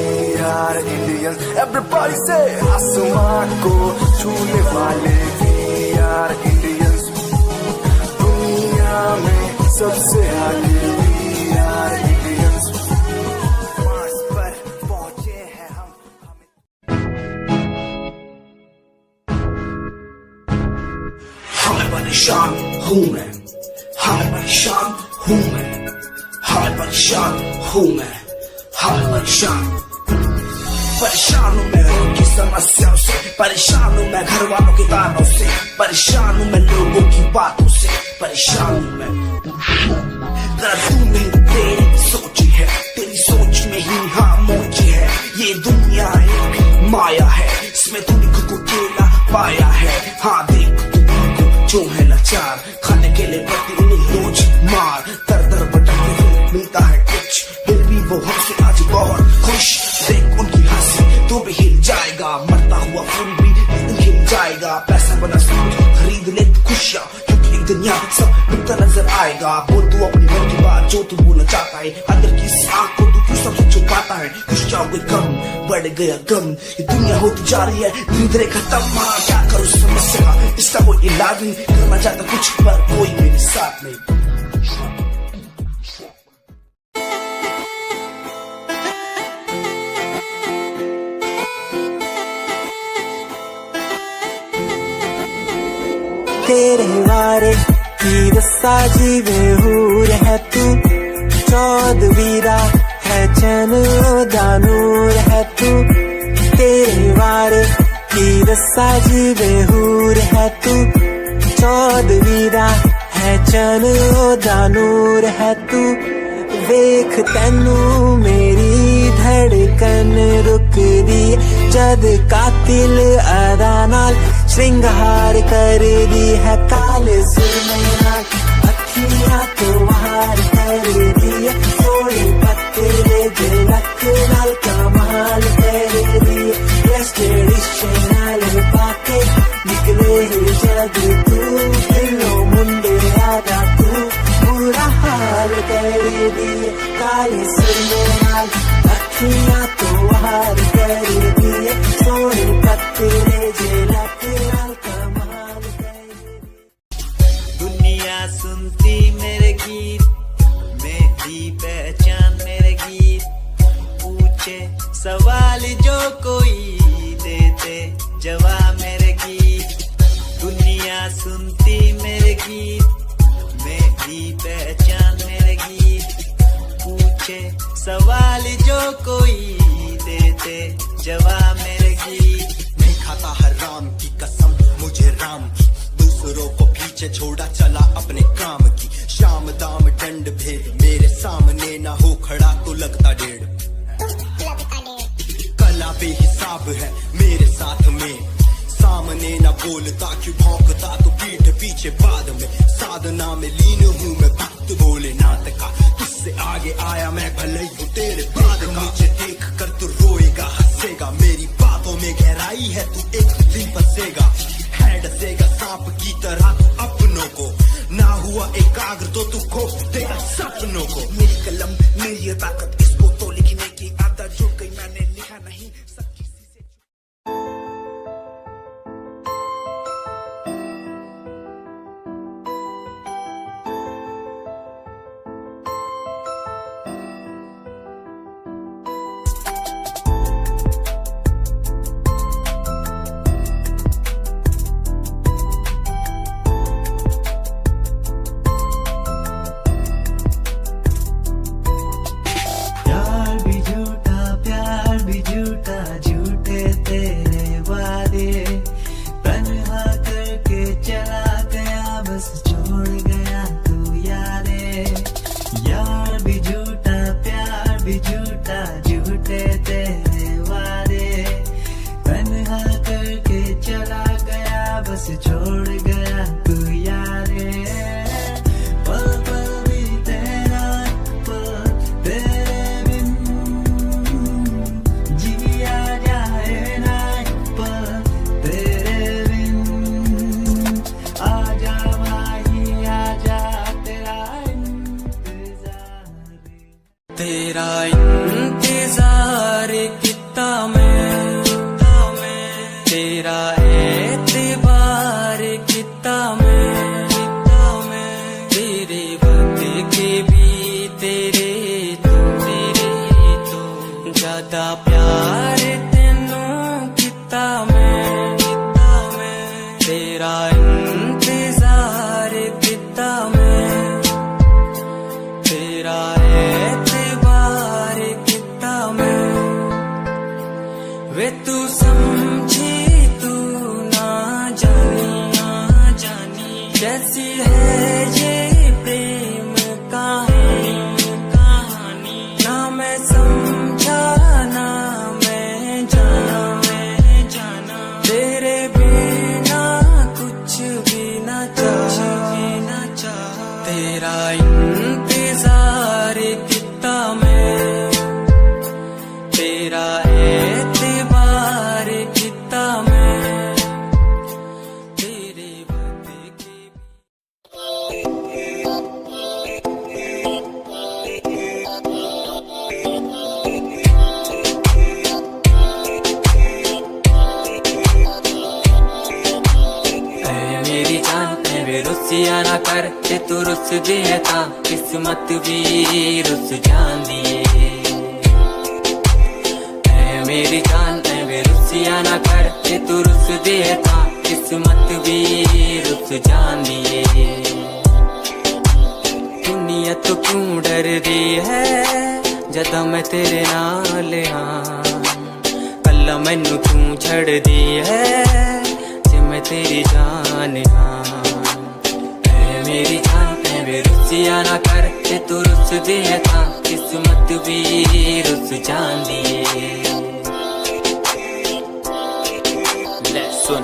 आर इंडियंस। एवरीबॉडी से आसमां को छूने वाले वी आर इंडियंस, दुनिया में सबसे आगे वी आर इंडियंस। मार्स पर पहुंचे हैं हम। हाय परेशान हूँ मैं, हाय परेशान हूँ मैं, हाय परेशान हूँ मैं, हाय परेशान। परेशान हूँ मैं उनकी समस्याओं से, परेशान हूँ मैं घर वालों के तानों से, परेशान हूँ मैं लोगों की बातों से, परेशान हूँ मैं। जरा तू नहीं तेरी सोची है, तेरी सोच में ही हाँ मोची है। ये दुनिया एक माया है, इसमें तूने खुद को अकेला पाया है। हाँ देख तू जो है लाचार, खाने के लिए पड़ती उन्हें रोज मार। दर दर भटकते हुए मिलता है कुछ, फिर भी वो हमसे आज बहुत खुश। देख उनकी हंसी तो भी हिल जाएगा, मरता हुआ फूल भी हिल जाएगा। पैसा बना सब खरीद ले खुशियाँ, क्योंकि एक दिन यहाँ सब मिलता नजर आएगा। बोल तू अपनी मन की बात जो तू बोलना चाहता है, अंदर की आँख को तू क्यों सबसे छुपाता है। खुशियाँ कोई कम बढ़ गया गम, ये दुनिया होती जा रही है धीरे धीरे खत्म। हाँ क्या करूँ समस्या का, इसका कोई इलाज नहीं, करना चाहता कुछ पर कोई मेरे साथ नहीं। तेरे वारे की रस्सा जीवे हूर है तू, चौदवीरा है चैन दानूर है तू। तेरे वारे की रस्सा जीवे हूर है तू, चौदवीरा है चैन दानूर है तू। वेख तैनू मेरी धड़कन रुक दी, जद कातिल अदा नाल श्रृंगार कर दी है। काले सुरमैया अखियां तो वार कर दी, सोने पत्ते दिलक नाल कमाल कर दी। ट्रेडिशनल पाके निकले जग तू, दिलो मुंडे आदा तू बुरा हाल कर दी। काले सुरमैया अखियां तो वार कर दी, सोने पत्ते दिलक नाल कमाल कर दी। दुनिया सुनती मेरे गीत, मेरी पहचान मेरे गीत। पूछे सवाल जो कोई देते जवाब मेरे गीत। दुनिया सुनती मेरे गीत, मेरी पहचान मेरे गीत। पूछे सवाल जो कोई देते जवाब मेरे गीत। नहीं खाता खाता है राम की कसम मुझे राम की, दूसरों को पीछे छोड़ा चला अपने काम की। शाम दाम दंड भेद मेरे सामने ना हो खड़ा तो लगता डेढ़। कला बेहिसाब है मेरे साथ में, सामने न बोलता क्यों भौंकता तो पीठ पीछे बाद में। साधना में लीन हूँ मैं भक्त भोलेनाथ का, तुझसे आगे आया मैं भले ही हूँ तेरे बाद का। मुझे देख कर तू रोएगा हंसेगा, मेरी बातों में गहराई है तू एक दिन फंसेगा। है डसेगा सांप की तरह तू अपनों को, ना हुआ एकाग्र तो तू खो देगा सपनों को। मेरी कलम मेरी ये ताकत, इसको तो लिखने की आदत जो कहीं मैंने लिखा नहीं सब किसी से। तेरा इंतजार कितना मैं, तेरा एतबार कितना मैं, तेरे वक्त के भी तेरे तो ज्यादा प्यार तेनों कितना मैं, तेरा इंतजार कितना मैं, तेरा वे तू समझी तू ना जानी कैसी है ये प्रेम कहानी, ना मैं समझा ना मैं जाना, तेरे बिना कुछ भी ना चाह, तेरा इंतजार कितना मैं, तेरा एतबार कितना मैं, तेरे वक्त के मेरी जान में रुसिया ना कर के तू रुस दिए था, किस्मत भी रुस जान दिए। मेरी जान में रुसिया ना कर के तू रुस दिए था, किस्मत भी रुस जान दिए। दुनिया तो क्यों डर रही है जदा मैं तेरे नाल हाँ, कल्ला मैनू तू छड़ दी है जे मैं तेरी जान हाँ। मेरी जान में रुसिया ना कर के तू रुस दिए था, किस्मत भी रुस जान दिए। सुन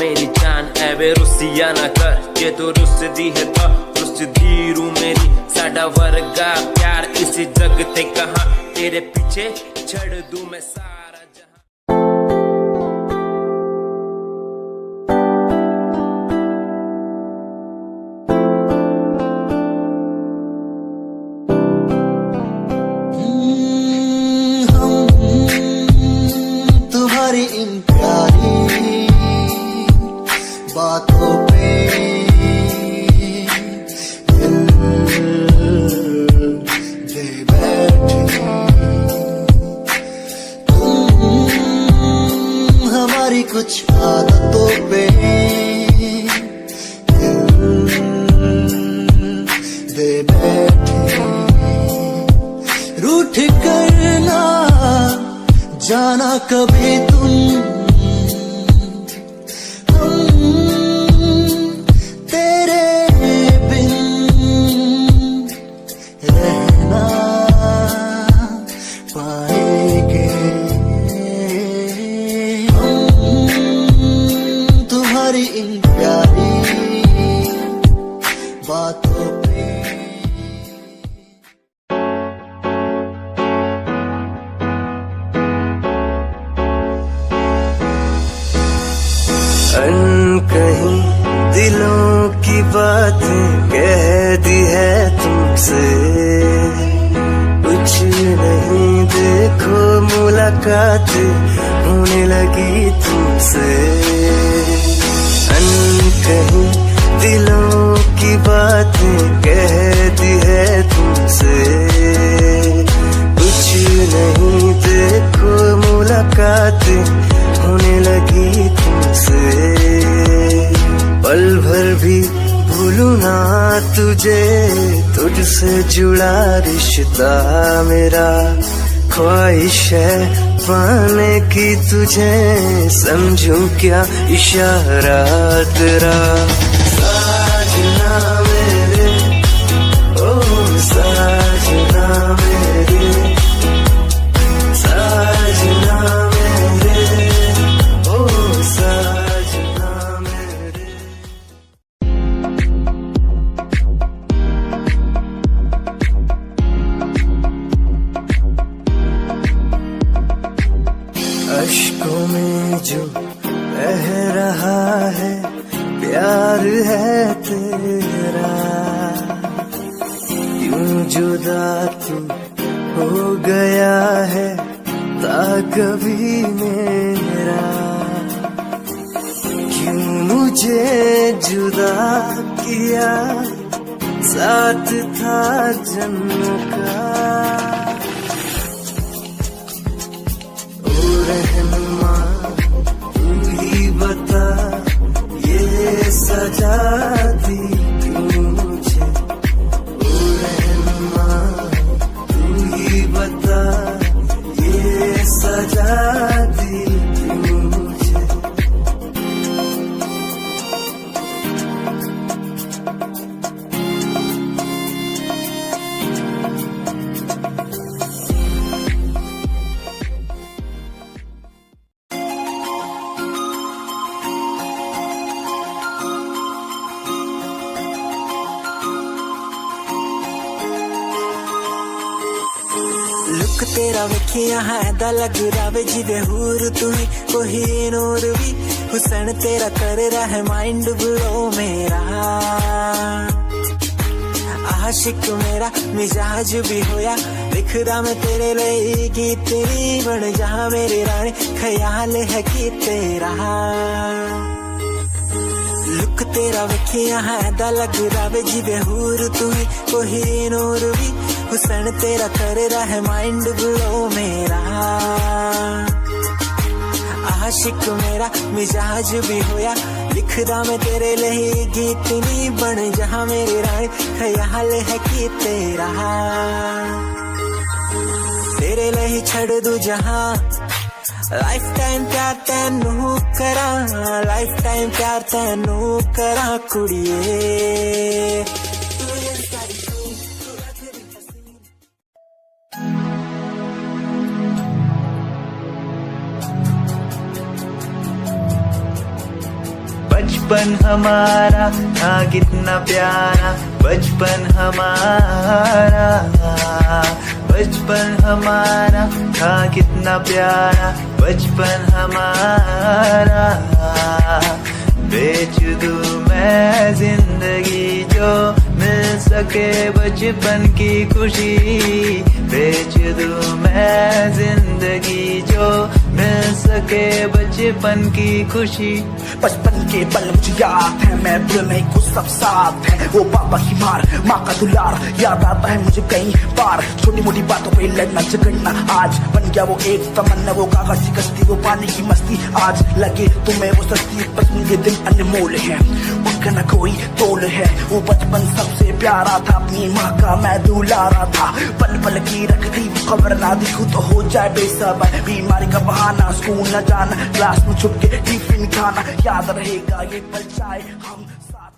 मेरी जान है वे रुसिया ना कर के तू रुस दी है तो रुस दी रू मेरी, साडा वर्गा प्यार इस जग ते कहां, तेरे पीछे छड़ दूं मैं सारा जहां। तुम्हारी इन प्यारी बातों पे दिल दे बैठे, हमारी कुछ आदतों पे दिल दे बैठे। रूठ करना जाना कभी तुम तेरे बिन रहना पाएंगे तुम्हारी इन प्यारी बातों पे। कहीं दिलों की बातें कह दी है तुमसे, कुछ नहीं देखो मुलाकात होने लगी तुमसे। कहीं दिलों की बातें कह दी है तुमसे, कुछ नहीं देखो मुलाकात होने लगी तुमसे। पल भर भी भूलूं ना तुझे, तुझसे जुड़ा रिश्ता मेरा। ख्वाहिश है पाने की तुझे, समझूं क्या इशारा तेरा। साजना मेरे ओ साजना मेरे, साजना मेरे ओ साजना मेरे। अश्कों में जो बह रहा है प्यार है तेरा, यूं जुदा तू हो गया है ता कभी मेरा। क्यों मुझे जुदा किया, साथ था जन्म का। रहनुमा तू ही बता, ये सजा दी क्यों मुझे। ओ रहनुमा तू ही बता, ये सजा दी क्यों मुझे। लुक तेरा वेखिया है दा लग रावे जिवे हूर तू ही कोई नूर भी। हुसन तेरा कर रहा है माइंड ब्लो मेरा। आशिक मेरा मिजाज भी होया, लिखदा मैं तेरे लिए गीत तेरी बन जा मेरी रानी। ख्याल है कि तेरा लुक तेरा वेखिया है दा लग रावे जिवे हूर तू ही कोई नूर भी। हुसन तेरा कर रहा है माइंड ब्लो मेरा। आशिक मेरा मिजाज भी होया, लिखदा मैं तेरे लिए गीत नी बन जा मेरी रानी। ख्याल है कि तेरा तेरे लिए छड़ दूं जहां। लाइफ टाइम प्यार तैनू करा, लाइफ टाइम प्यार तैनू करा कुड़िए। बचपन हमारा था कितना प्यारा, बचपन हमारा। बचपन हमारा था कितना प्यारा, बचपन हमारा। बेच दूं मैं जिंदगी जो मिल सके बचपन की खुशी। बेच दूं मैं जिंदगी जो मिल सके सके बचपन की खुशी। बचपन के पल मुझे याद है, मैं दिल में कुछ सब साथ है। वो पापा की मार, माँ का दुलार याद आता है मुझे कई बार। छोटी मोटी बातों पे लड़ना झगड़ना आज बन गया वो एक तमन्ना। वो कागज की कश्ती, वो पानी की मस्ती, आज लगे तुम्हें वो सस्ती। बचपन के दिन अनमोल है, उनका न कोई तोल है। वो बचपन सबसे प्यारा था, अपनी माँ का मैं दुलारा था। पल पल की रखती खबर ना दिखूं तो हो जाए बेसबर। बीमारी का बहाना, स्कूल न जाना, क्लास में छुप के टिफिन खाना। याद रहेगा ये पल चाहे हम साथ।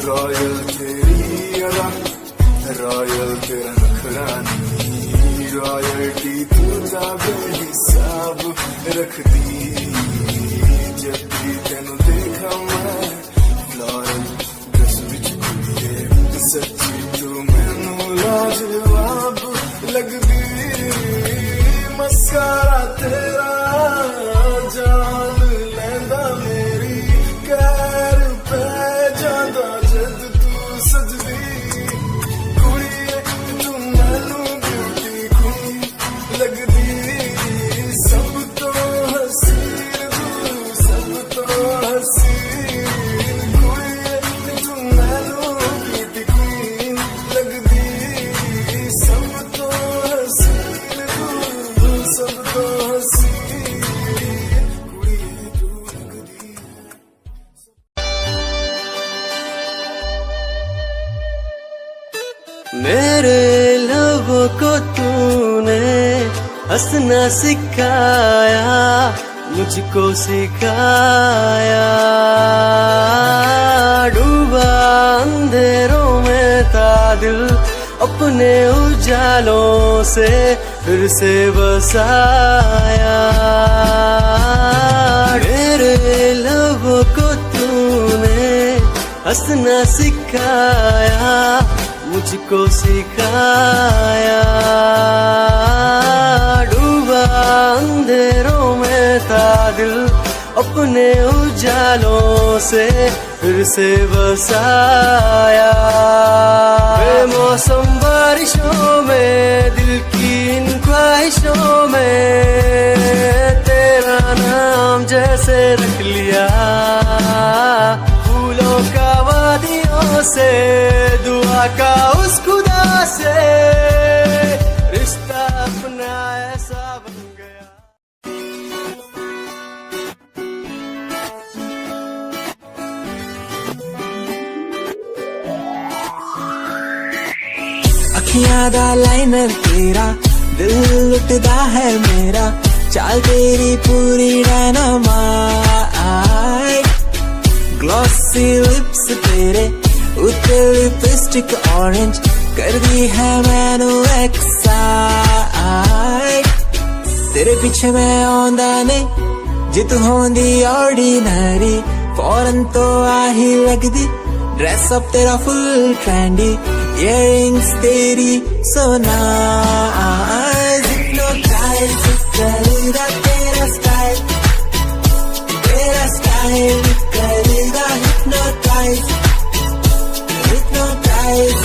रॉयल तेरी अदा, रॉयल तेरा नखरानी, रॉयल्टी तू जाबे हिसाब रखती। जब भी तेनू देखा मैं फ्लोरल ड्रेस विच कुड़िए, सच्ची तू मैनू लाजवाब लगदी। मस्कारा तेरा जान लैंदा मेरी, कैर पै जांदा जद तू सजदी। कुड़िए तू मैनू ब्यूटी क्वीन लगदी, सब तो हसीन तू, सब तो हसीन। कुड़िए तू मैनू ब्यूटी क्वीन लगदी, सब तो हसीन तू, सब तो हसीन। कुड़िए तू लगदी। मेरे लबों को तूने हंसना सिखाया, मुझको सिखाया। डूबा अंधेरों में था दिल, अपने उजालों से फिर से बसाया। मेरे लबों को तूने हंसना सिखाया, मुझको सिखाया। डूबा अंधेरों में था दिल, अपने उजालों से फिर से बसाया। बेमौसम बारिशों में, दिल की इन ख्वाहिशों में, तेरा नाम जैसे रख लिया। फूलों का वादियों से, दुआ का उस खुदा से, रिश्ता अपना ऐसा बन गया। अखियां दा लाइनर तेरा, दिल लुटदा है मेरा। चाल तेरी पूरी डायनामाइट, ग्लॉसी लिप्स तेरे उत्ते लिपस्टिक ऑरेंज कर दी है मैनू एक्साइट। तेरे पीछे मैं आंदा नहीं, जे तू होंदी ऑर्डिनरी, फौरन तो आ ही लगदी। ड्रेस अप तेरा फुल ट्रेंडी, इयररिंग्स तेरी so nice। हिप्नोटाइज करेगा तेरा स्टाइल, तेरा स्टाइल करेगा हिप्नोटाइज, हिप्नोटाइज।